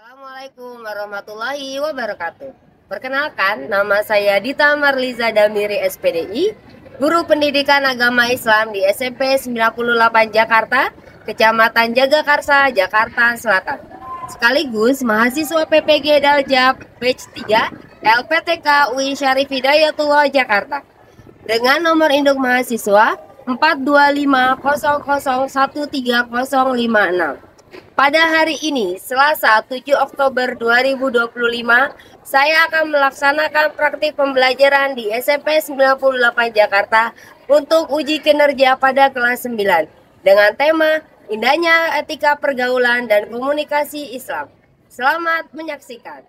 Assalamualaikum warahmatullahi wabarakatuh. Perkenalkan, nama saya Dita Marliza Damiri SPDI, Guru Pendidikan Agama Islam di SMP 98 Jakarta, Kecamatan Jagakarsa, Jakarta Selatan. Sekaligus mahasiswa PPG Daljab Batch 3 LPTK UI Syarif Hidayatullah Jakarta. Dengan nomor induk mahasiswa 42500130056. Pada hari ini, Selasa 7 Oktober 2025, saya akan melaksanakan praktik pembelajaran di SMP 98 Jakarta untuk uji kinerja pada kelas 9 dengan tema Indahnya Etika Pergaulan dan Komunikasi Islam. Selamat menyaksikan.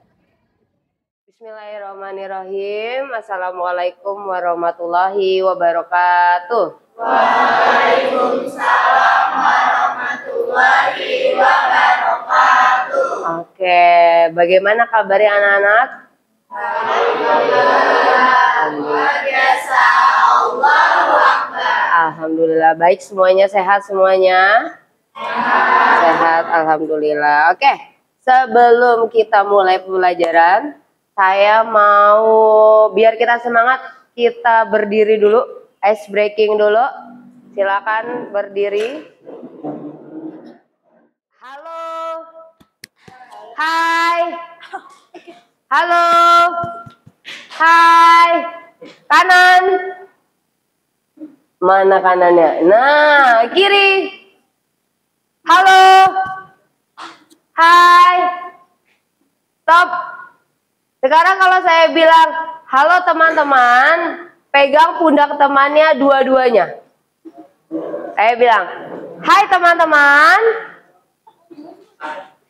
Bismillahirrahmanirrahim. Assalamualaikum warahmatullahi wabarakatuh. Waalaikumsalam warahmatullahi wabarakatuh. Oke, bagaimana kabarnya anak-anak? Alhamdulillah, luar biasa. Allahu Akbar. Alhamdulillah, baik semuanya, sehat semuanya? Sehat, alhamdulillah. Oke, sebelum kita mulai pembelajaran, saya mau, biar kita semangat, kita berdiri dulu, ice breaking dulu. Silakan berdiri. Halo. Hai. Halo. Hai. Kanan. Mana kanannya? Nah, kiri. Halo. Hai. Stop. Sekarang kalau saya bilang, halo teman-teman, pegang pundak temannya dua-duanya. Saya bilang, hai teman-teman.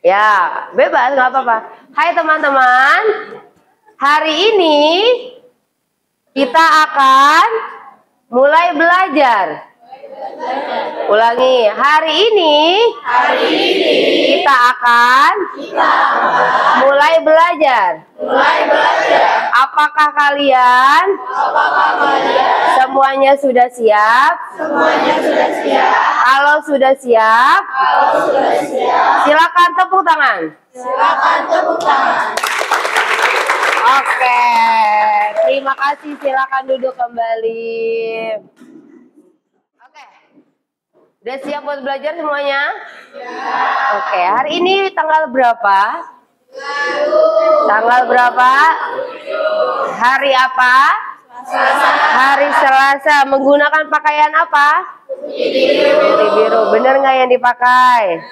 Ya, bebas, nggak apa-apa. Hai teman-teman, hari ini kita akan mulai belajar. Ulangi, hari ini kita akan mulai belajar. Apakah kalian semuanya sudah siap? Kalau sudah siap, silakan tepuk tangan. Oke, terima kasih. Silakan duduk kembali. Oke, udah siap buat belajar semuanya? Oke, hari ini tanggal berapa? Tanggal berapa? Hari apa? Hari Selasa. Menggunakan pakaian apa? Putih biru. Bener nggak yang dipakai?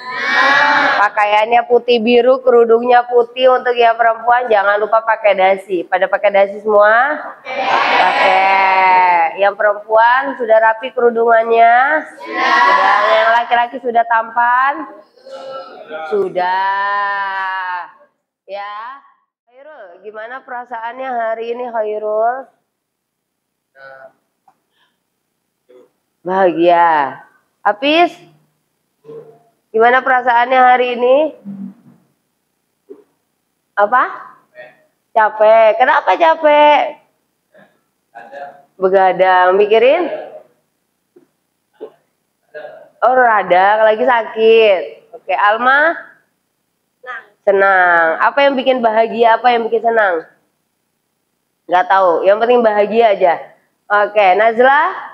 Pakaiannya putih biru, kerudungnya putih. Untuk yang perempuan jangan lupa pakai dasi. Pada pakai dasi semua? Pakai. Yang perempuan sudah rapi kerudungannya? Sudah. Yang laki-laki sudah tampan? Sudah. Ya, Khairul, gimana perasaannya hari ini, Khairul? Bahagia. Hafiz, gimana perasaannya hari ini? Apa? Capek. Kenapa capek? Begadang. Mikirin? Oh, rada, lagi sakit. Oke, Alma? Senang. Apa yang bikin bahagia? Apa yang bikin senang? Nggak tahu. Yang penting bahagia aja. Oke, Nazla?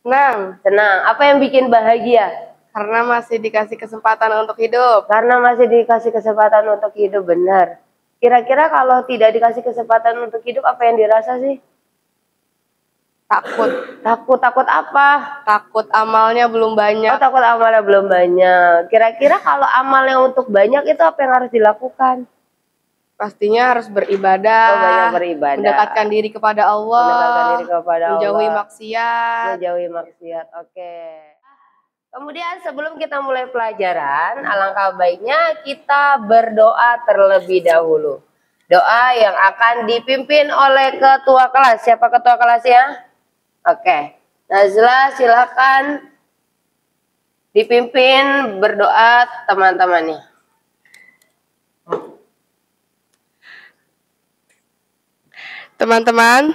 Senang. Apa yang bikin bahagia? Karena masih dikasih kesempatan untuk hidup. Karena masih dikasih kesempatan untuk hidup, benar. Kira-kira kalau tidak dikasih kesempatan untuk hidup, apa yang dirasa sih? Takut. Takut apa? Takut amalnya belum banyak. Oh, takut amalnya belum banyak. Kira-kira kalau amalnya untuk banyak itu apa yang harus dilakukan? Pastinya harus beribadah. Oh, banyak beribadah. Mendekatkan diri kepada Allah. Menjauhi maksiat. Menjauhi maksiat. Oke. Kemudian sebelum kita mulai pelajaran, alangkah baiknya kita berdoa terlebih dahulu. Doa yang akan dipimpin oleh ketua kelas. Siapa ketua kelasnya? Oke. Nazla, silakan dipimpin berdoa teman-temannya. Teman-teman,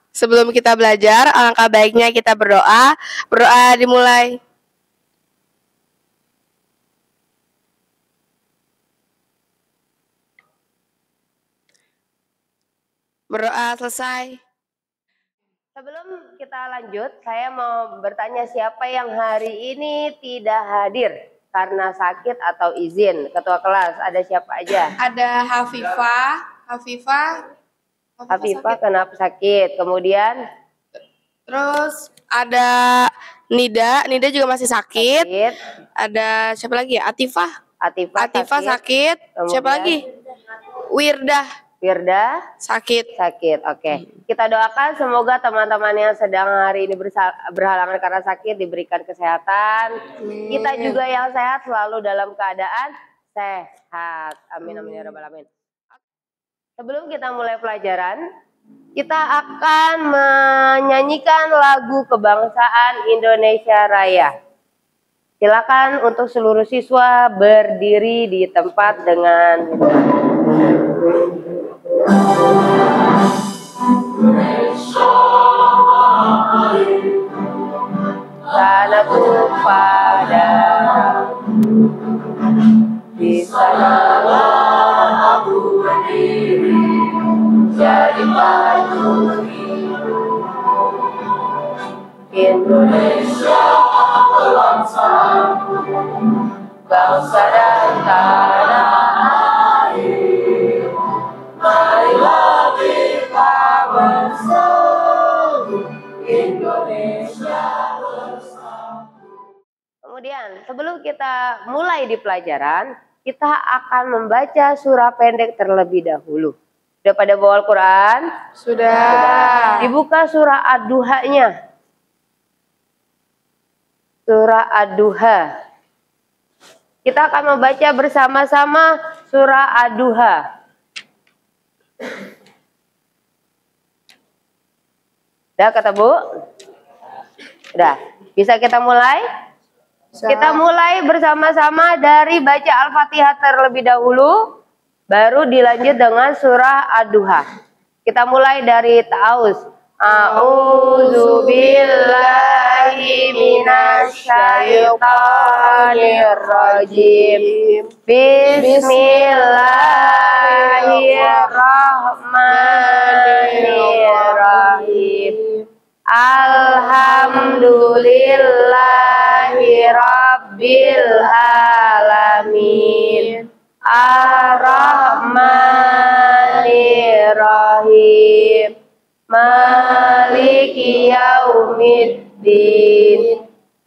sebelum kita belajar, alangkah baiknya kita berdoa. Berdoa dimulai. . Berdoa selesai. Sebelum kita lanjut, saya mau bertanya siapa yang hari ini tidak hadir karena sakit atau izin. Ketua kelas, ada siapa aja? Ada Hafifah Hafifah kenapa sakit? Kemudian terus ada Nida juga masih sakit. Ada siapa lagi ya? Atifah sakit. Kemudian, siapa lagi? Wirdah sakit. Oke. Kita doakan semoga teman-teman yang sedang hari ini berhalangan karena sakit diberikan kesehatan. Kita juga yang sehat selalu dalam keadaan sehat. Amin amin ya rabbal alamin. Sebelum kita mulai pelajaran, kita akan menyanyikan lagu kebangsaan Indonesia Raya. Silakan untuk seluruh siswa berdiri di tempat dengan Tanahku pada di sanalah aku berdiri jadi padu Indonesia bangsa dan tanah air, marilah kita bersatu Indonesia bersatu. Kemudian sebelum kita mulai di pelajaran, kita akan membaca surah pendek terlebih dahulu. Sudah pada bawa Al-Quran? Sudah. Dibuka surah Ad-Duha-nya. Surah Ad-Duha. Kita akan membaca bersama-sama surah Ad-Duha. Udah kata Bu? Udah. Bisa kita mulai? Kita mulai bersama-sama dari baca Al-Fatihah terlebih dahulu, baru dilanjut dengan surah Ad-Duha. Kita mulai dari ta'awuz. A'udzu billahi minasyaitonir rajim. Bismillahirrahmanirrahim. Alhamdulillahi rabbil alamin. Ar-Rahmanir-Rahim. Maliki yaumiddin.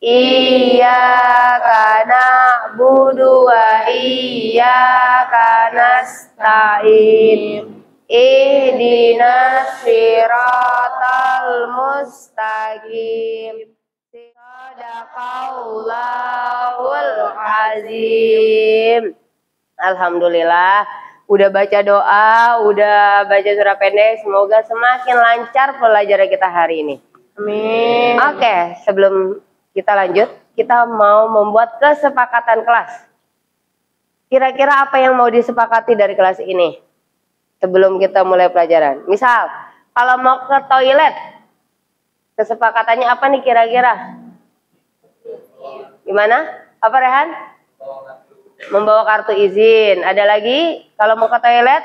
Iyyaka na'budu wa iyyaka nasta'in. Ihdinas siratal mustaqim. Shadaqallahul azim. Alhamdulillah. Udah baca doa, udah baca surah pendek, semoga semakin lancar pelajaran kita hari ini. Amin. Oke, sebelum kita lanjut, kita mau membuat kesepakatan kelas. Kira-kira apa yang mau disepakati dari kelas ini? Sebelum kita mulai pelajaran. Misal, kalau mau ke toilet, kesepakatannya apa nih kira-kira? Gimana? Apa Rehan? Membawa kartu izin. Ada lagi? Kalau mau ke toilet,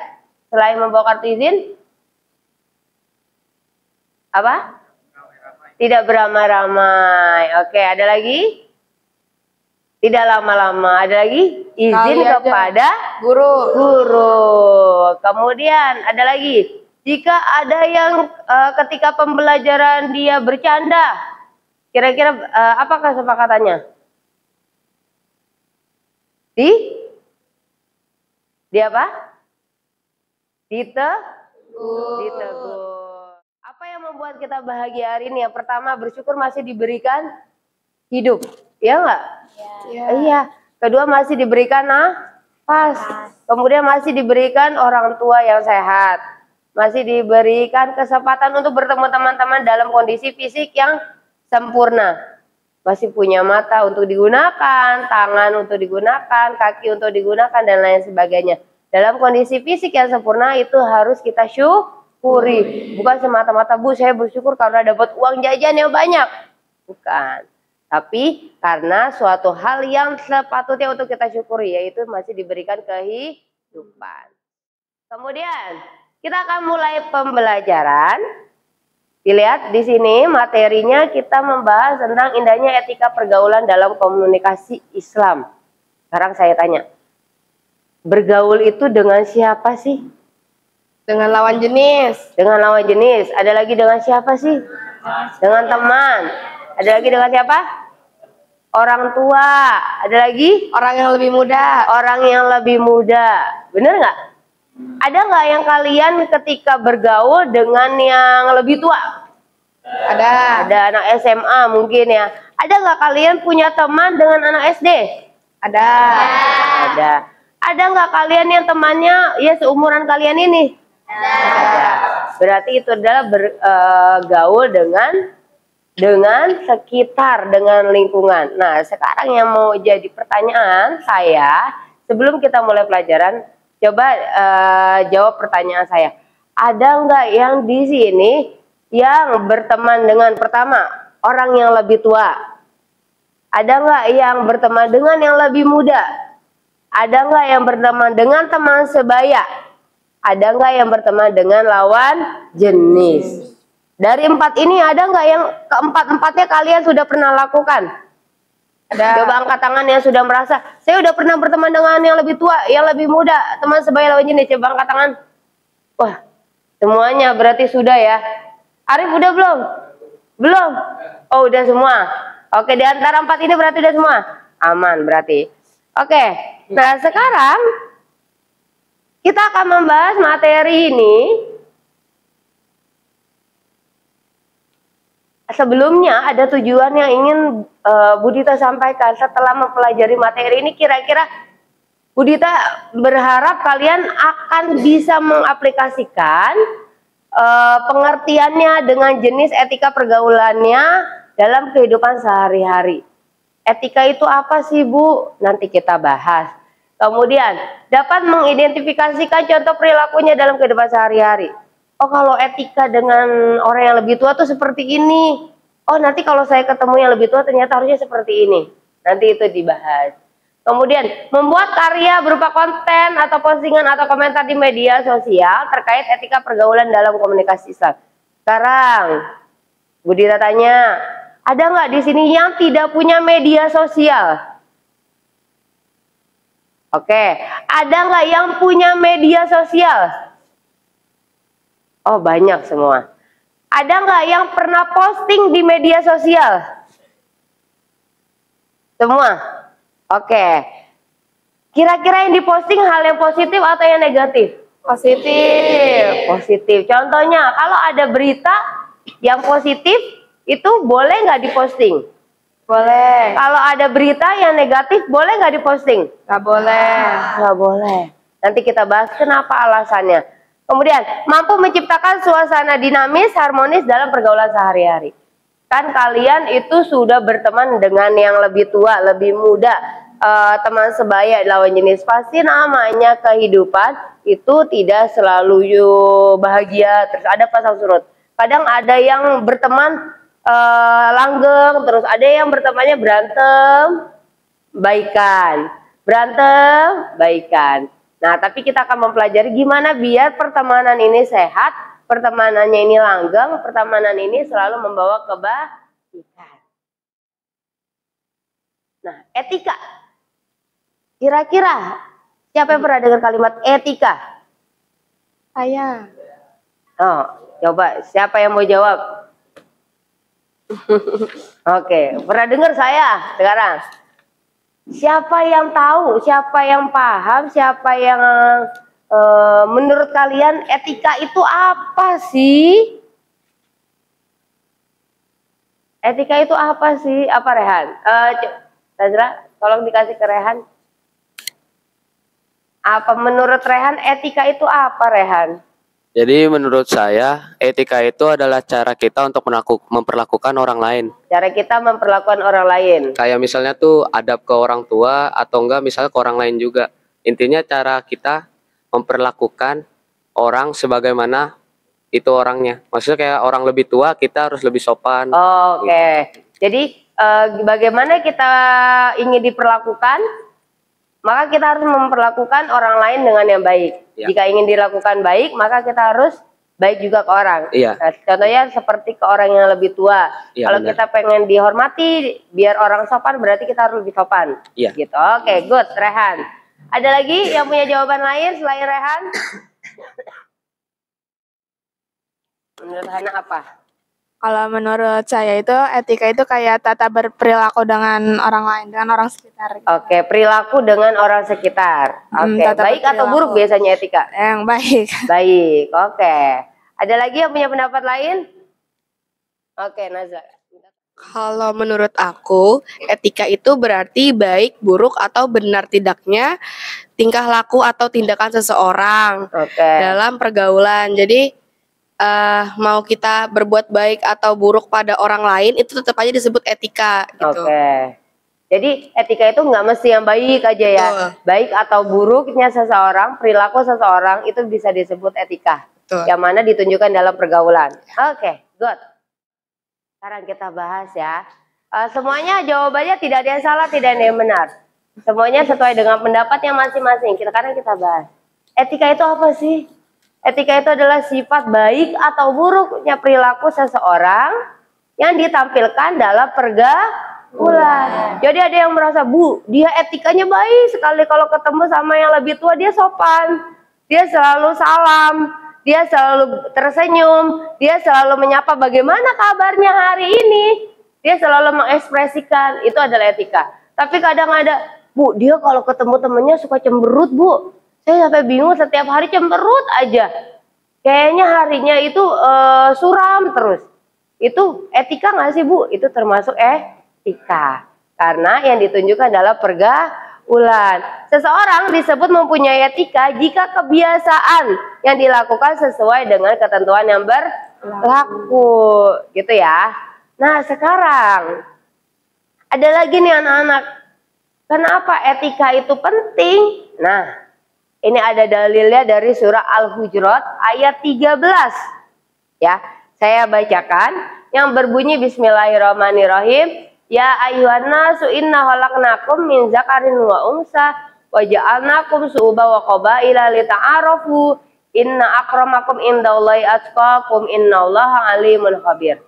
selain membawa kartu izin, apa? Tidak beramai-ramai. Oke, ada lagi? Tidak lama-lama. Ada lagi? Izin kepada guru. Kemudian ada lagi? Jika ada yang ketika pembelajaran dia bercanda, kira-kira apa kesepakatannya? Di apa? Ditegur. Apa yang membuat kita bahagia hari ini? Yang pertama, bersyukur masih diberikan hidup. Ya enggak? Ya. Iya. Kedua, masih diberikan nafas. Kemudian masih diberikan orang tua yang sehat. Masih diberikan kesempatan untuk bertemu teman-teman dalam kondisi fisik yang sempurna. Masih punya mata untuk digunakan, tangan untuk digunakan, kaki untuk digunakan, dan lain sebagainya. Dalam kondisi fisik yang sempurna itu harus kita syukuri. Bukan semata-mata, Bu, saya bersyukur karena dapat uang jajan yang banyak. Bukan. Tapi karena suatu hal yang sepatutnya untuk kita syukuri, yaitu masih diberikan kehidupan. Kemudian, Kita akan mulai pembelajaran. Dilihat di sini materinya kita membahas tentang indahnya etika pergaulan dalam komunikasi Islam. Sekarang saya tanya, bergaul itu dengan siapa sih? Dengan lawan jenis. Dengan lawan jenis. Ada lagi dengan siapa sih? Dengan teman. Ada lagi dengan siapa? Orang tua. Ada lagi? Orang yang lebih muda. Orang yang lebih muda. Bener nggak? Ada nggak yang kalian ketika bergaul dengan yang lebih tua? Ada. Ada anak SMA mungkin ya. Ada nggak kalian punya teman dengan anak SD? Ada. Ada. Ada nggak kalian yang temannya ya seumuran kalian ini? Ada. Berarti itu adalah bergaul dengan sekitar, dengan lingkungan. Nah, sekarang yang mau jadi pertanyaan saya, sebelum kita mulai pelajaran, coba jawab pertanyaan saya. Ada nggak yang di sini yang berteman dengan pertama orang yang lebih tua? Ada nggak yang berteman dengan yang lebih muda? Ada nggak yang berteman dengan teman sebaya? Ada nggak yang berteman dengan lawan jenis? Dari 4 ini ada nggak yang keempat-empatnya kalian sudah pernah lakukan? Ada. Coba angkat tangan yang sudah merasa, saya udah pernah berteman dengan yang lebih tua, yang lebih muda, teman sebaya lawan jenis. Coba angkat tangan. Wah, semuanya berarti sudah ya. Arif udah belum? Belum? Oh, udah semua. Oke, di antara 4 ini berarti udah semua? Aman berarti. Oke, nah sekarang kita akan membahas materi ini. Sebelumnya ada tujuan yang ingin Budita sampaikan setelah mempelajari materi ini. Kira-kira Budita berharap kalian akan bisa mengaplikasikan pengertiannya dengan jenis etika pergaulannya dalam kehidupan sehari-hari. Etika itu apa sih, Bu? Nanti kita bahas. Kemudian dapat mengidentifikasikan contoh perilakunya dalam kehidupan sehari-hari. Oh, kalau etika dengan orang yang lebih tua tuh seperti ini. Oh, nanti kalau saya ketemu yang lebih tua ternyata harusnya seperti ini. Nanti itu dibahas. Kemudian membuat karya berupa konten atau postingan atau komentar di media sosial terkait etika pergaulan dalam komunikasi Islam. Sekarang Budita tanya, ada nggak di sini yang tidak punya media sosial? Oke, ada nggak yang punya media sosial? Oh, banyak semua. Ada nggak yang pernah posting di media sosial? Semua? Oke. Kira-kira yang diposting hal yang positif atau yang negatif? Positif. Positif. Contohnya, kalau ada berita yang positif, itu boleh nggak diposting? Boleh. Kalau ada berita yang negatif, boleh nggak diposting? Nggak boleh. Nggak boleh. Nanti kita bahas kenapa alasannya. Kemudian, mampu menciptakan suasana dinamis, harmonis dalam pergaulan sehari-hari. Kan kalian itu sudah berteman dengan yang lebih tua, lebih muda, teman sebaya, lawan jenis. Pasti namanya kehidupan itu tidak selalu bahagia, terus ada pasang surut. Kadang ada yang berteman langgeng, terus ada yang bertemannya berantem, baikan. Berantem, baikan. Nah, tapi kita akan mempelajari gimana biar pertemanan ini sehat, pertemanannya ini langgeng, pertemanan ini selalu membawa kebaikan. Nah, etika. Kira-kira siapa yang pernah dengar kalimat etika? Saya. Oh, coba siapa yang mau jawab? Oke, pernah dengar saya sekarang? Siapa yang tahu, siapa yang paham, siapa yang menurut kalian etika itu apa sih? Etika itu apa sih? Apa, Rehan? Tazra, tolong dikasih ke Rehan. Apa menurut Rehan etika itu apa, Rehan? Jadi menurut saya etika itu adalah cara kita untuk memperlakukan orang lain. Cara kita memperlakukan orang lain. Kayak misalnya tuh adab ke orang tua atau enggak misalnya ke orang lain juga. Intinya cara kita memperlakukan orang sebagaimana itu orangnya. Maksudnya kayak orang lebih tua kita harus lebih sopan. Oke. Jadi bagaimana kita ingin diperlakukan, maka kita harus memperlakukan orang lain dengan yang baik. Ya. Jika ingin dilakukan baik, maka kita harus baik juga ke orang. Iya. Nah, contohnya seperti ke orang yang lebih tua. Iya, Kalau benar. kita pengen dihormati, biar orang sopan, berarti kita harus lebih sopan. Iya. Gitu. Oke, good, Rehan. Ada lagi yang punya jawaban lain selain Rehan? Menurut Hana apa? Kalau menurut saya itu etika itu kayak tata berperilaku dengan orang lain, dengan orang sekitar. Gitu. Oke, perilaku dengan orang sekitar. Oke, tata baik atau berperilaku. buruk biasanya etika? Yang baik. Baik, oke. Ada lagi yang punya pendapat lain? Oke, Nazla. Kalau menurut aku, etika itu berarti baik, buruk, atau benar tidaknya tingkah laku atau tindakan seseorang Oke. dalam pergaulan. Jadi mau kita berbuat baik atau buruk pada orang lain itu tetap aja disebut etika gitu. Oke. Jadi etika itu nggak mesti yang baik aja ya. Betul. Baik atau buruknya seseorang, perilaku seseorang itu bisa disebut etika. Betul. Yang mana ditunjukkan dalam pergaulan. Oke, good. Sekarang kita bahas ya. Semuanya jawabannya tidak ada yang salah, tidak ada yang benar. Semuanya sesuai dengan pendapatnya masing-masing. Sekarang kita bahas. Etika itu apa sih? Etika itu adalah sifat baik atau buruknya perilaku seseorang yang ditampilkan dalam pergaulan. Jadi ada yang merasa, Bu, dia etikanya baik sekali, kalau ketemu sama yang lebih tua dia sopan, dia selalu salam, dia selalu tersenyum, dia selalu menyapa bagaimana kabarnya hari ini, dia selalu mengekspresikan, itu adalah etika. Tapi kadang ada, Bu, dia kalau ketemu temennya suka cemberut, Bu. Saya sampai bingung, setiap hari cemberut aja. Kayaknya harinya itu suram terus. Itu etika nggak sih, Bu? Itu termasuk etika. Karena yang ditunjukkan adalah pergaulan. Seseorang disebut mempunyai etika jika kebiasaan yang dilakukan sesuai dengan ketentuan yang berlaku. Gitu ya. Nah, sekarang ada lagi nih anak-anak. Kenapa etika itu penting? Nah, ini ada dalilnya dari surah Al-Hujurat ayat 13. Ya, saya bacakan yang berbunyi Bismillahirrahmanirrahim. Ya ayyuhan nasu inna khalaqnakum min zakarin wa unsa wa ja'alnakum syu'uban wa qabaila lita'arafu inna akramakum indallahi atqakum innallaha alimun khabir.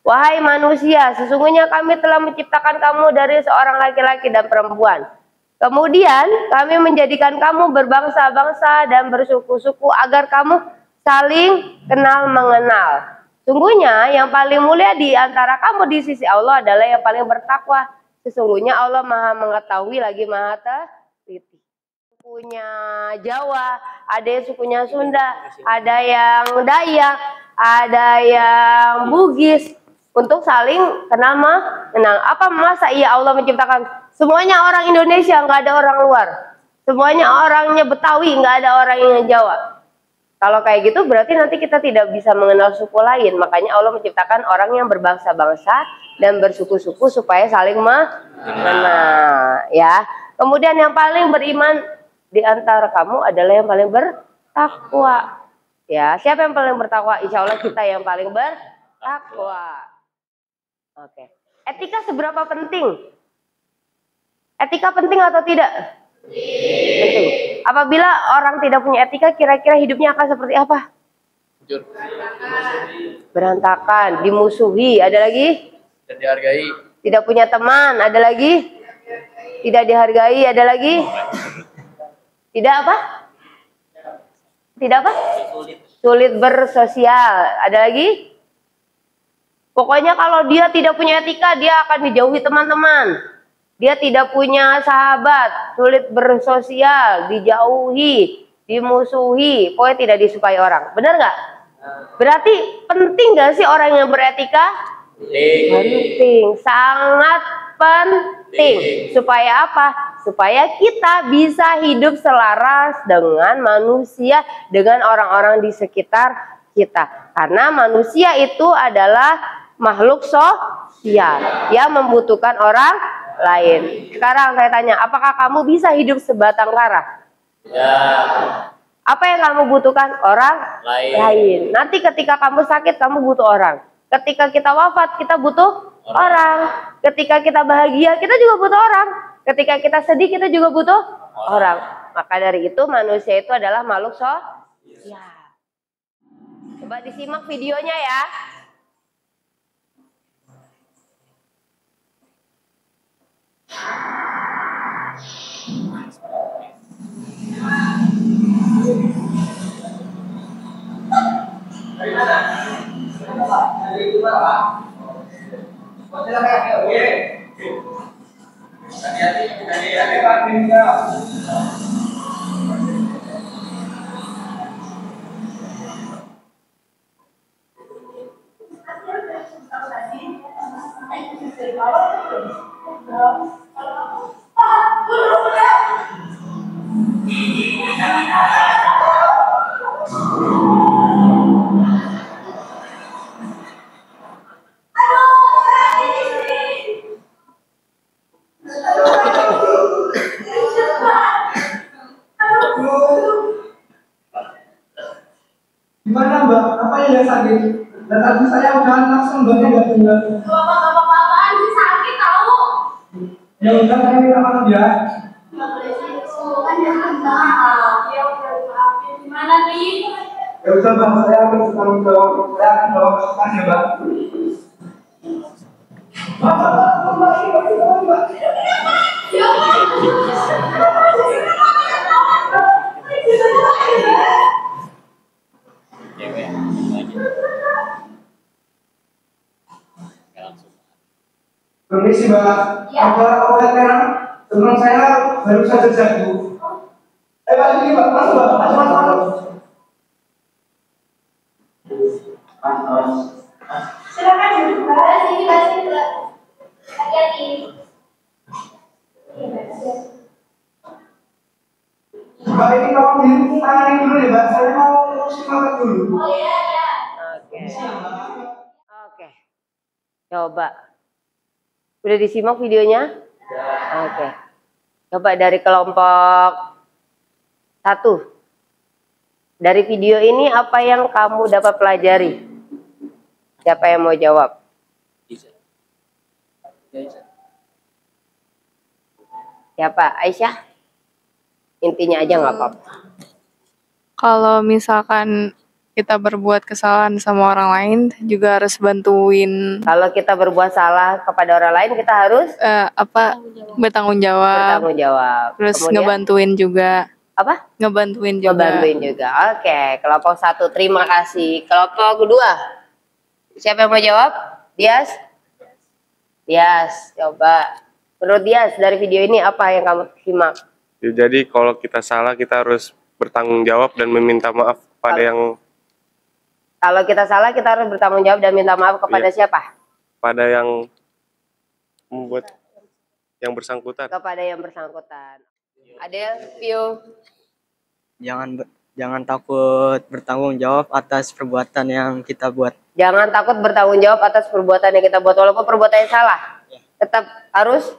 Wahai manusia, sesungguhnya kami telah menciptakan kamu dari seorang laki-laki dan perempuan. Kemudian kami menjadikan kamu berbangsa-bangsa dan bersuku-suku agar kamu saling kenal mengenal. Sungguhnya yang paling mulia di antara kamu di sisi Allah adalah yang paling bertakwa. Sesungguhnya Allah Maha mengetahui lagi Maha teliti. Sukunya Jawa, ada yang sukunya Sunda, ada yang Dayak, ada yang Bugis. Untuk saling kenal mengenal. Apa masa iya Allah menciptakan semuanya orang Indonesia, nggak ada orang luar. Semuanya orangnya Betawi, nggak ada orang yang Jawa. Kalau kayak gitu berarti nanti kita tidak bisa mengenal suku lain. Makanya Allah menciptakan orang yang berbangsa-bangsa dan bersuku-suku supaya saling mengenal. Ya. Kemudian yang paling beriman di antara kamu adalah yang paling bertakwa. Ya, siapa yang paling bertakwa? Insya Allah kita yang paling bertakwa. Oke. Etika seberapa penting? Etika penting atau tidak? Penting. Apabila orang tidak punya etika, kira-kira hidupnya akan seperti apa? Berantakan, dimusuhi, ada lagi? Tidak dihargai. Tidak punya teman, ada lagi? Tidak dihargai, ada lagi? Tidak apa? Tidak apa? Sulit bersosial, ada lagi? Pokoknya kalau dia tidak punya etika, dia akan dijauhi teman-teman. Dia tidak punya sahabat, sulit bersosial, dijauhi, dimusuhi, pokoknya tidak disukai orang. Benar nggak? Berarti penting nggak sih orang yang beretika? Penting, sangat penting. Supaya apa? Supaya kita bisa hidup selaras dengan manusia, dengan orang-orang di sekitar kita. Karena manusia itu adalah makhluk sosial yang membutuhkan orang lain. Sekarang saya tanya, apakah kamu bisa hidup sebatang kara? Ya. Apa yang kamu butuhkan? Orang lain. Nanti ketika kamu sakit, kamu butuh orang. Ketika kita wafat, kita butuh orang. Ketika kita bahagia, kita juga butuh orang. Ketika kita sedih, kita juga butuh orang. Maka dari itu manusia itu adalah makhluk sosial. Coba disimak videonya ya. Gimana Mbak? Apa yang sakit? Dan tadi saya udah langsung Mbaknya nggak tinggal. Bapak-bapaan sih sakit tahu. Ya udah saya minta maaf ya. Nggak boleh gitu. Kan dia maaf. Ya udah maafin. Gimana nih? Ya udah Mbak, saya akan bertanggung jawab. Saya akan bawa ke depan ya Mbak. Mbak. Ya Permisi Mbak, ada obat merah. Teman saya baru saja jatuh. Pak sini Mbak, masuk Mbak, masuk. silakan duduk Mbak. Sini Mbak. Hati-hati. Mbak ini tolong ditangani dulu ya Mbak, saya mau ngurus makan dulu. Oh iya ya. Oke. Coba. Udah disimak videonya? Oke. Coba dari kelompok 1. Dari video ini apa yang kamu dapat pelajari? Siapa yang mau jawab? Siapa? Aisyah? Intinya aja nggak apa-apa. Kalau misalkan kita berbuat kesalahan sama orang lain juga harus bantuin Kalau kita berbuat salah kepada orang lain, kita harus bertanggung jawab. bertanggung jawab. Terus Kemudian, ngebantuin juga. apa? Ngebantuin juga. Ngebantuin juga. Oke, kelompok 1 terima kasih. Kelompok 2. Siapa yang mau jawab? Dias? Dias, coba. Menurut Dias, dari video ini apa yang kamu simak? Ya, jadi kalau kita salah kita harus bertanggung jawab dan meminta maaf pada yang Kalau kita salah, kita harus bertanggung jawab dan minta maaf kepada siapa? pada yang membuat yang bersangkutan. Kepada yang bersangkutan. Adel, view. Jangan takut bertanggung jawab atas perbuatan yang kita buat. Jangan takut bertanggung jawab atas perbuatan yang kita buat. Walaupun perbuatannya salah, tetap harus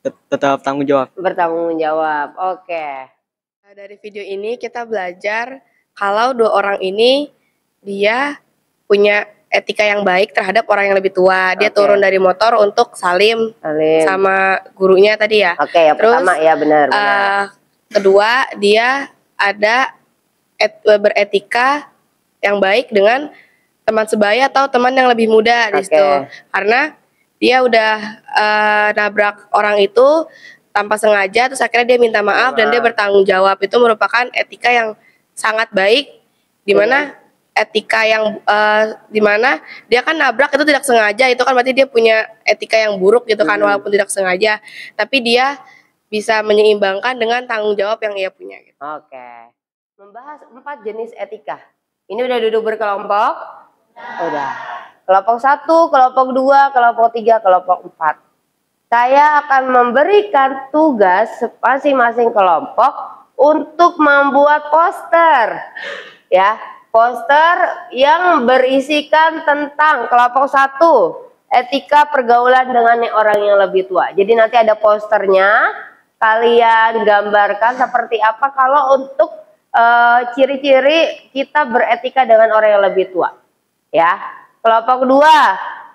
Tetap tanggung jawab. bertanggung jawab. Oke. Nah, dari video ini kita belajar kalau 2 orang ini dia punya etika yang baik terhadap orang yang lebih tua. Dia Oke. turun dari motor untuk salim Salim. sama gurunya tadi ya. Oke, yang Terus, pertama ya benar. Kedua, dia ada beretika yang baik dengan teman sebaya atau teman yang lebih muda di Oke. situ. Karena dia udah nabrak orang itu tanpa sengaja, terus akhirnya dia minta maaf dan dia bertanggung jawab. Itu merupakan etika yang sangat baik, di mana etika yang di mana dia kan nabrak itu tidak sengaja, itu kan berarti dia punya etika yang buruk gitu kan, walaupun tidak sengaja, tapi dia bisa menyeimbangkan dengan tanggung jawab yang ia punya gitu. Oke. Membahas 4 jenis etika. Ini udah duduk berkelompok? Udah. Kelompok 1, kelompok 2, kelompok 3, kelompok 4. Saya akan memberikan tugas masing-masing kelompok untuk membuat poster. Ya, poster yang berisikan tentang kelompok 1, etika pergaulan dengan orang yang lebih tua. Jadi nanti ada posternya, kalian gambarkan seperti apa kalau untuk ciri-ciri kita beretika dengan orang yang lebih tua. Ya, kelompok 2,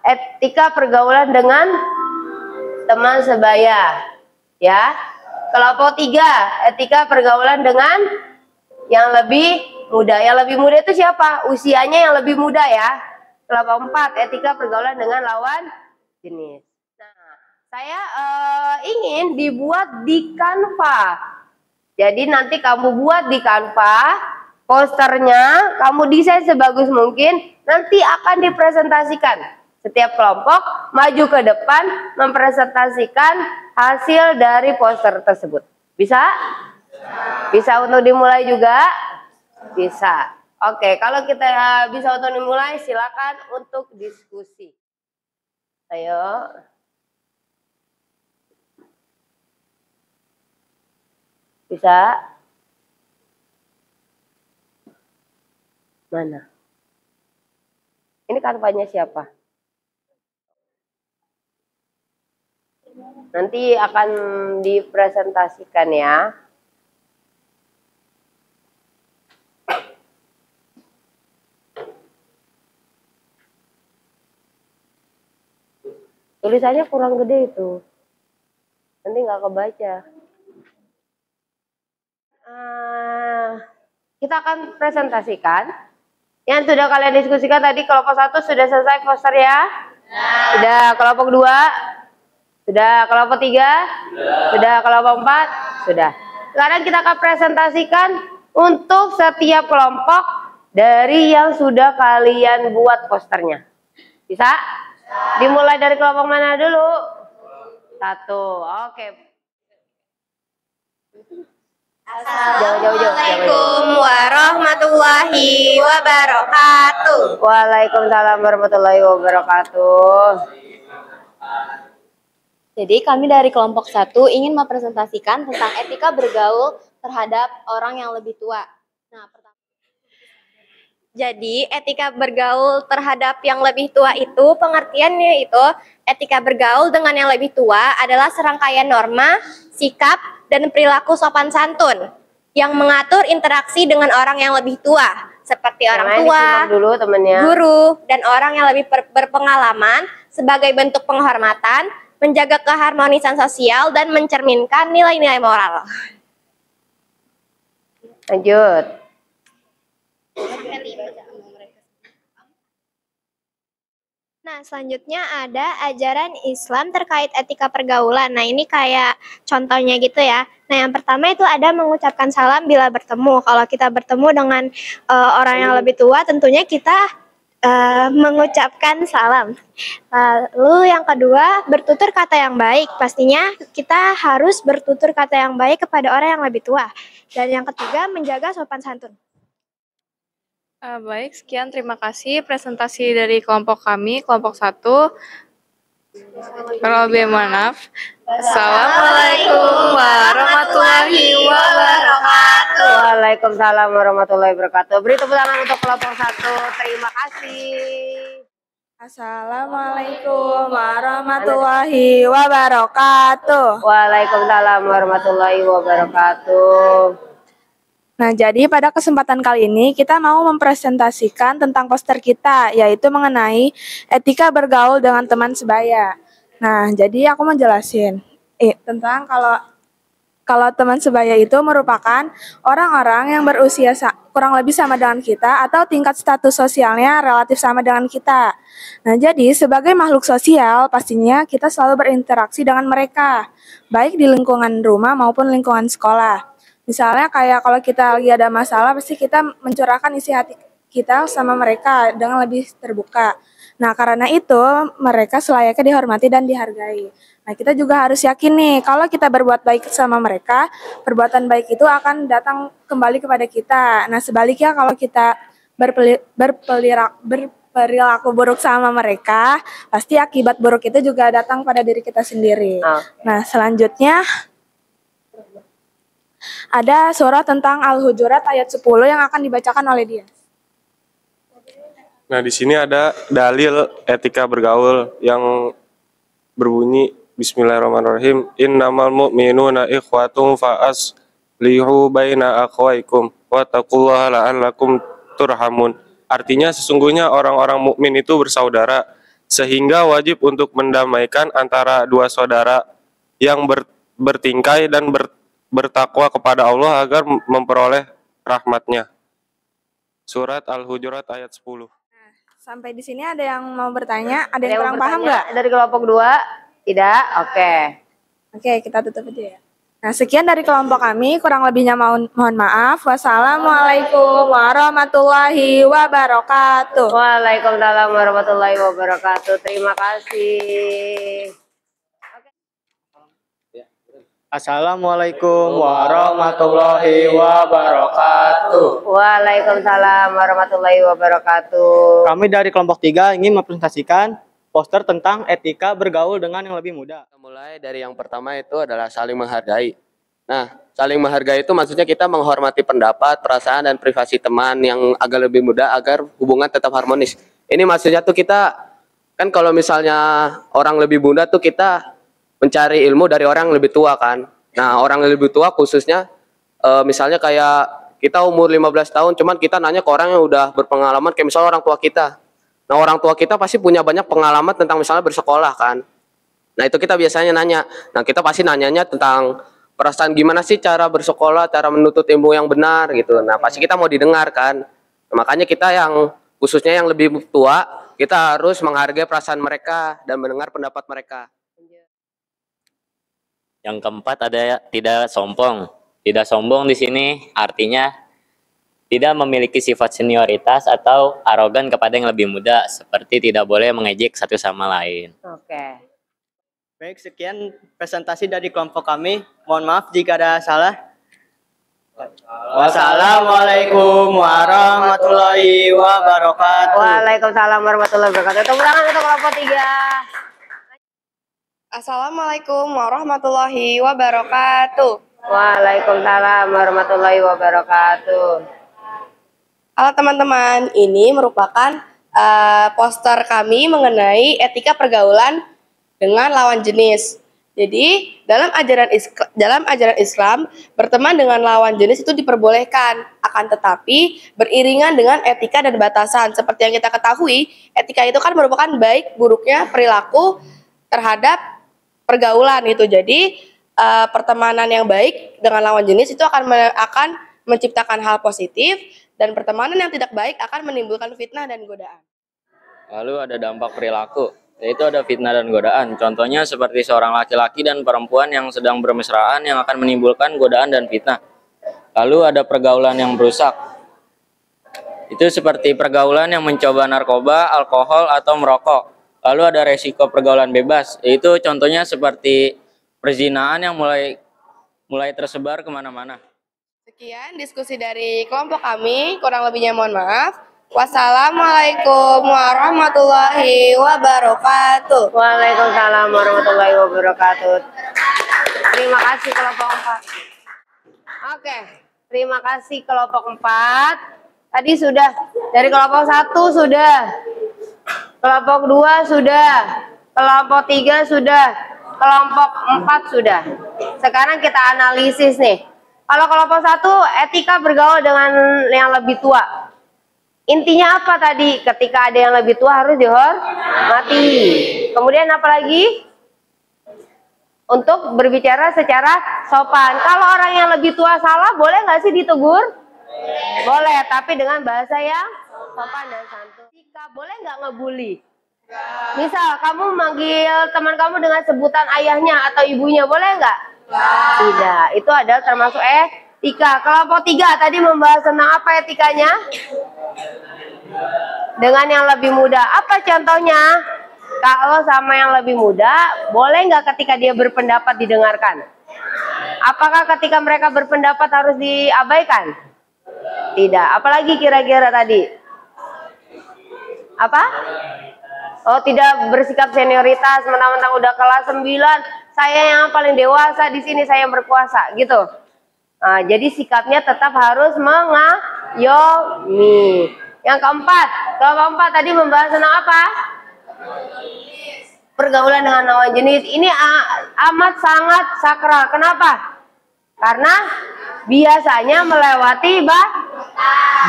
etika pergaulan dengan teman sebaya. Ya, Kelompok 3, etika pergaulan dengan yang lebih muda. Yang lebih muda itu siapa? Usianya yang lebih muda ya. Kelompok 4, etika pergaulan dengan lawan jenis. Nah, saya ingin dibuat di Canva. Jadi nanti kamu buat di Canva, posternya kamu desain sebagus mungkin, nanti akan dipresentasikan. Setiap kelompok maju ke depan mempresentasikan hasil dari poster tersebut. Bisa? Bisa untuk dimulai juga? Bisa. Oke, kalau kita bisa untuk dimulai, silakan untuk diskusi. Ayo. Bisa? Mana? Ini kanvanya siapa? Nanti akan dipresentasikan ya. Tulisannya kurang gede itu. Nanti nggak kebaca. Kita akan presentasikan. Yang sudah kalian diskusikan tadi, kelompok 1 sudah selesai poster ya? Sudah. Kelompok 2? Sudah. Kelompok 3? Sudah. Kelompok 4? Sudah. Sekarang kita akan presentasikan untuk setiap kelompok dari yang sudah kalian buat posternya. Bisa? Dimulai dari kelompok mana dulu? 1. Oke. Assalamualaikum warahmatullahi wabarakatuh. Waalaikumsalam warahmatullahi wabarakatuh. Jadi kami dari kelompok 1 ingin mempresentasikan tentang etika bergaul terhadap orang yang lebih tua. Nah, jadi etika bergaul terhadap yang lebih tua itu pengertiannya itu etika bergaul dengan yang lebih tua adalah serangkaian norma, sikap, dan perilaku sopan santun yang mengatur interaksi dengan orang yang lebih tua seperti orang tua, dulu, guru, dan orang yang lebih berpengalaman sebagai bentuk penghormatan, menjaga keharmonisan sosial, dan mencerminkan nilai-nilai moral. Lanjut. Nah, selanjutnya ada ajaran Islam terkait etika pergaulan. Nah, ini kayak contohnya gitu ya. Nah, yang pertama itu ada mengucapkan salam bila bertemu. Kalau kita bertemu dengan orang yang lebih tua, tentunya kita mengucapkan salam. Lalu yang kedua, bertutur kata yang baik. Pastinya kita harus bertutur kata yang baik kepada orang yang lebih tua. Dan yang ketiga, menjaga sopan santun. Baik, sekian terima kasih presentasi dari kelompok kami, kelompok 1. Kalau lebih maaf. Assalamualaikum warahmatullahi wabarakatuh. Waalaikumsalam warahmatullahi wabarakatuh. Beri tepuk tangan untuk kelompok 1. Terima kasih. Assalamualaikum warahmatullahi wabarakatuh. Waalaikumsalam warahmatullahi wabarakatuh. Nah, jadi pada kesempatan kali ini kita mau mempresentasikan tentang poster kita, yaitu mengenai etika bergaul dengan teman sebaya. Nah, jadi aku mau jelasin tentang kalau teman sebaya itu merupakan orang-orang yang berusia kurang lebih sama dengan kita atau tingkat status sosialnya relatif sama dengan kita. Nah, jadi sebagai makhluk sosial pastinya kita selalu berinteraksi dengan mereka, baik di lingkungan rumah maupun lingkungan sekolah. Misalnya kayak kalau kita lagi ada masalah, pasti kita mencurahkan isi hati kita sama mereka dengan lebih terbuka. Nah, karena itu mereka selayaknya dihormati dan dihargai. Nah, kita juga harus yakin nih, kalau kita berbuat baik sama mereka, perbuatan baik itu akan datang kembali kepada kita. Nah, sebaliknya kalau kita berperilaku buruk sama mereka, pasti akibat buruk itu juga datang pada diri kita sendiri. Nah, selanjutnya ada surah tentang Al-Hujurat ayat 10 yang akan dibacakan oleh dia. Nah, di sini ada dalil etika bergaul yang berbunyi Bismillahirrahmanirrahim. Innamal mu'minuna ikhwatum fa'aslihu baina akhwaikum wa taqullaha la'allakum turhamun. Artinya sesungguhnya orang-orang mukmin itu bersaudara, sehingga wajib untuk mendamaikan antara dua saudara yang bertingkai dan bertakwa kepada Allah agar memperoleh rahmatnya. Surat Al-Hujurat ayat 10. Sampai di sini ada yang mau bertanya? Ada yang mau kurang paham bertanya nggak? dari kelompok 2? Tidak? Oke. Oke, kita tutup aja ya. Nah, sekian dari kelompok kami. Kurang lebihnya mohon maaf. Wassalamualaikum warahmatullahi wabarakatuh. Waalaikumsalam warahmatullahi wabarakatuh. Terima kasih. Assalamualaikum warahmatullahi wabarakatuh. Waalaikumsalam warahmatullahi wabarakatuh. Kami dari kelompok 3 ingin mempresentasikan poster tentang etika bergaul dengan yang lebih muda. Kita mulai dari yang pertama itu adalah saling menghargai. Nah, saling menghargai itu maksudnya kita menghormati pendapat, perasaan, dan privasi teman yang agak lebih muda agar hubungan tetap harmonis. Ini maksudnya tuh kita, kan kalau misalnya orang lebih muda tuh kita mencari ilmu dari orang yang lebih tua kan. Nah, orang yang lebih tua khususnya misalnya kayak kita umur 15 tahun cuman kita nanya ke orang yang udah berpengalaman kayak misalnya orang tua kita. Nah, orang tua kita pasti punya banyak pengalaman tentang misalnya bersekolah kan. Nah, itu kita biasanya nanya. Nah, kita pasti nanyanya tentang perasaan gimana sih cara bersekolah, cara menuntut ilmu yang benar gitu. Nah, pasti kita mau didengar kan. Nah, makanya kita yang khususnya yang lebih tua, kita harus menghargai perasaan mereka dan mendengar pendapat mereka. Yang keempat ada tidak sombong. Tidak sombong di sini artinya tidak memiliki sifat senioritas atau arogan kepada yang lebih muda, seperti tidak boleh mengejek satu sama lain. Oke. Baik, sekian presentasi dari kelompok kami. Mohon maaf jika ada salah. Wassalamualaikum warahmatullahi wabarakatuh. Waalaikumsalam warahmatullahi wabarakatuh. Tepuk tangan untuk kelompok 3. Assalamualaikum warahmatullahi wabarakatuh. Waalaikumsalam warahmatullahi wabarakatuh. Halo teman-teman, ini merupakan poster kami mengenai etika pergaulan dengan lawan jenis. Jadi dalam ajaran Islam, berteman dengan lawan jenis itu diperbolehkan, akan tetapi beriringan dengan etika dan batasan. Seperti yang kita ketahui, etika itu kan merupakan baik buruknya perilaku terhadap pergaulan itu. Jadi pertemanan yang baik dengan lawan jenis itu akan menciptakan hal positif, dan pertemanan yang tidak baik akan menimbulkan fitnah dan godaan. Lalu ada dampak perilaku, yaitu ada fitnah dan godaan. Contohnya seperti seorang laki-laki dan perempuan yang sedang bermesraan yang akan menimbulkan godaan dan fitnah. Lalu ada pergaulan yang merusak. Itu seperti pergaulan yang mencoba narkoba, alkohol, atau merokok. Lalu ada resiko pergaulan bebas, yaitu contohnya seperti perzinahan yang mulai tersebar kemana-mana. Sekian diskusi dari kelompok kami, kurang lebihnya mohon maaf. Wassalamualaikum warahmatullahi wabarakatuh. Waalaikumsalam warahmatullahi wabarakatuh. Terima kasih kelompok 4. Oke, terima kasih kelompok 4. Tadi sudah, dari kelompok 1 sudah. Kelompok 2 sudah, kelompok 3 sudah, kelompok 4 sudah. Sekarang kita analisis nih. Kalau kelompok 1 etika bergaul dengan yang lebih tua. Intinya apa tadi? Ketika ada yang lebih tua harus dihormati. Kemudian apa lagi? Untuk berbicara secara sopan. Kalau orang yang lebih tua salah, boleh nggak sih ditegur? Boleh, tapi dengan bahasa yang sopan dan santun. Boleh nggak ngebully? Misal kamu manggil teman kamu dengan sebutan ayahnya atau ibunya, boleh nggak? Tidak, itu adalah termasuk etika. Kelompok 3 tadi membahas tentang apa etikanya? Dengan yang lebih muda. Apa contohnya? Kalau sama yang lebih muda, boleh nggak ketika dia berpendapat didengarkan? Apakah ketika mereka berpendapat harus diabaikan? Tidak. Apalagi kira-kira tadi? Apa? Oh, tidak bersikap senioritas, mentang-mentang udah kelas 9, saya yang paling dewasa di sini, saya yang berkuasa, gitu. Nah, jadi sikapnya tetap harus mengayomi. Yang keempat, kelompok 4 tadi membahas tentang apa? Pergaulan dengan lawan jenis. Ini amat sangat sakral. Kenapa? Karena biasanya melewati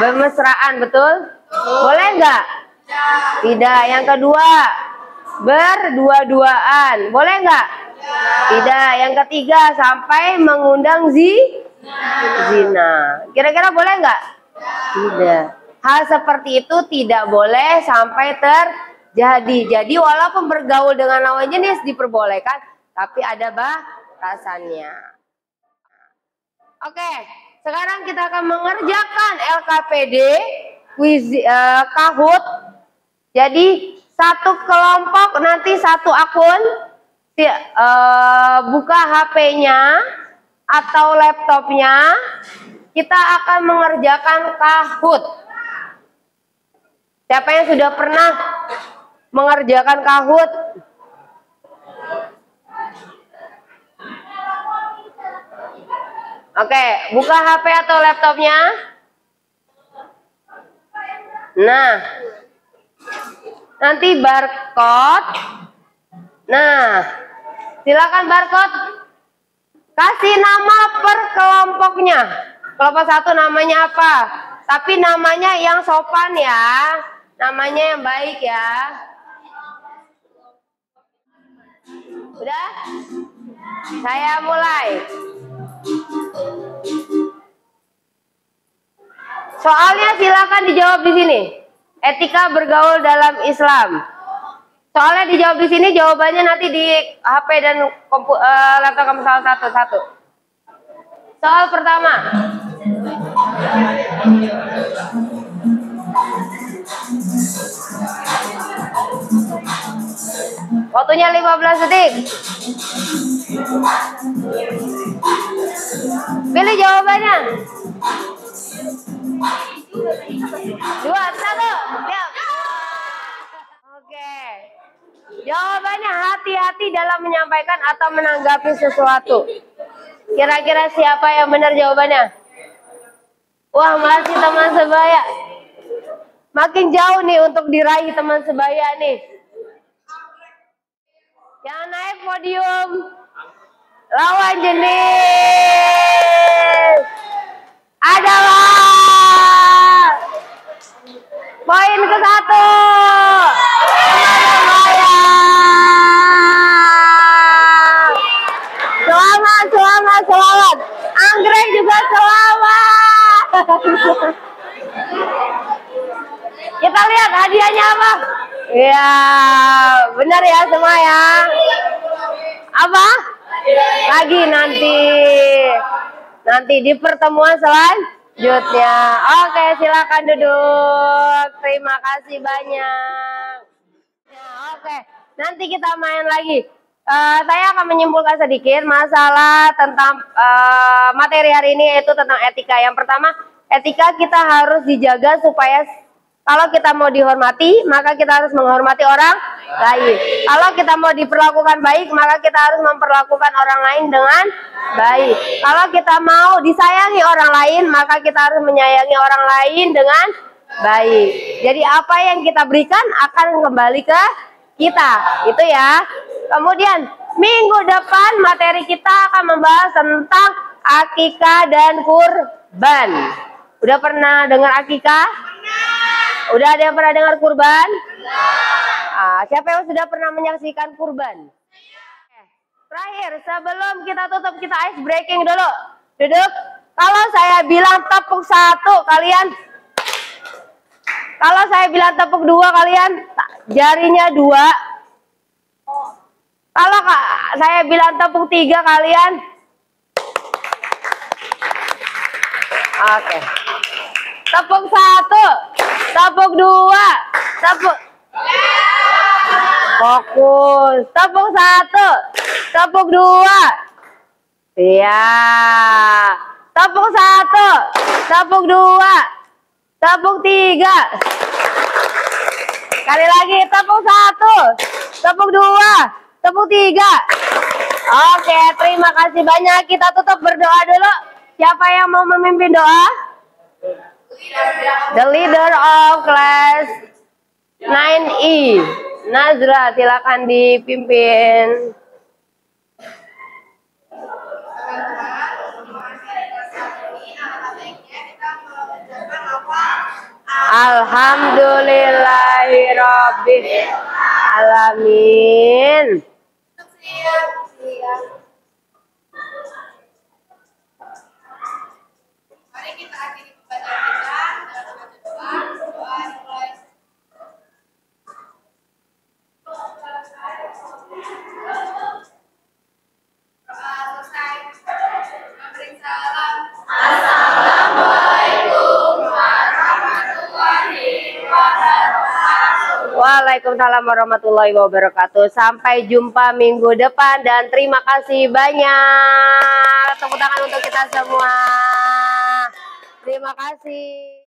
bermesraan, betul? Boleh nggak? Tidak. Yang kedua, berdua-duaan. Boleh nggak? Tidak. Yang ketiga, sampai mengundang zina. Kira-kira boleh nggak? Tidak. Hal seperti itu tidak boleh sampai terjadi. Jadi walaupun bergaul dengan lawan jenis diperbolehkan, tapi ada batasannya. Oke, sekarang kita akan mengerjakan LKPD Kahoot. Jadi satu kelompok nanti satu akun, buka HP-nya atau laptopnya, kita akan mengerjakan Kahoot. Siapa yang sudah pernah mengerjakan Kahoot? Oke, buka HP atau laptopnya. Nah, nanti barcode. Nah, silakan barcode. Kasih nama per kelompoknya. Kelompok satu namanya apa? Tapi namanya yang sopan ya. Namanya yang baik ya. Udah? Saya mulai. Soalnya silakan dijawab di sini. Etika bergaul dalam Islam. Soalnya dijawab di sini, jawabannya nanti di HP dan laptop kamu salah satu-satu. Soal pertama. Waktunya 15 detik. Pilih jawabannya. 2, 1, siap. Oke. Jawabannya hati-hati dalam menyampaikan atau menanggapi sesuatu. Kira-kira siapa yang benar jawabannya? Wah, masih teman sebaya. Makin jauh nih untuk diraih teman sebaya nih. Yang naik podium lawan jenis adalah poin ke-1. Selamat. Anggrek juga selamat. Kita lihat hadiahnya apa? Ya, benar ya semua ya. Apa? Lagi nanti di pertemuan selanjutnya. Oke, silakan duduk. Terima kasih banyak. Ya, oke, nanti kita main lagi. Saya akan menyimpulkan sedikit masalah tentang materi hari ini, yaitu tentang etika. Yang pertama, etika kita harus dijaga supaya kalau kita mau dihormati, maka kita harus menghormati orang lain. Kalau kita mau diperlakukan baik, maka kita harus memperlakukan orang lain dengan baik. Kalau kita mau disayangi orang lain, maka kita harus menyayangi orang lain dengan baik. Jadi apa yang kita berikan akan kembali ke kita, itu ya. Kemudian minggu depan materi kita akan membahas tentang akikah dan kurban. Udah pernah dengar akikah? Udah ada yang pernah dengar kurban? Siapa yang sudah pernah menyaksikan kurban? Terakhir, sebelum kita tutup, kita ice breaking dulu. Duduk. Kalau saya bilang tepuk 1, kalian. Kalau saya bilang tepuk 2, kalian jarinya 2. Kalau saya bilang tepuk 3, kalian. Oke. Tepuk 1, tepuk 2, tepuk. Fokus. Tepuk 1, tepuk 2. Iya. Tepuk 1, tepuk 2, tepuk 3. Sekali lagi, tepuk 1, tepuk 2, tepuk 3. Oke, terima kasih banyak. Kita tutup berdoa dulu. Siapa yang mau memimpin doa? The leader of class 9E, Nazra, silakan dipimpin. Alhamdulillahirabbil alamin. Waalaikumsalam warahmatullahi wabarakatuh. Sampai jumpa minggu depan dan terima kasih banyak. Tepuk tangan untuk kita semua. Terima kasih.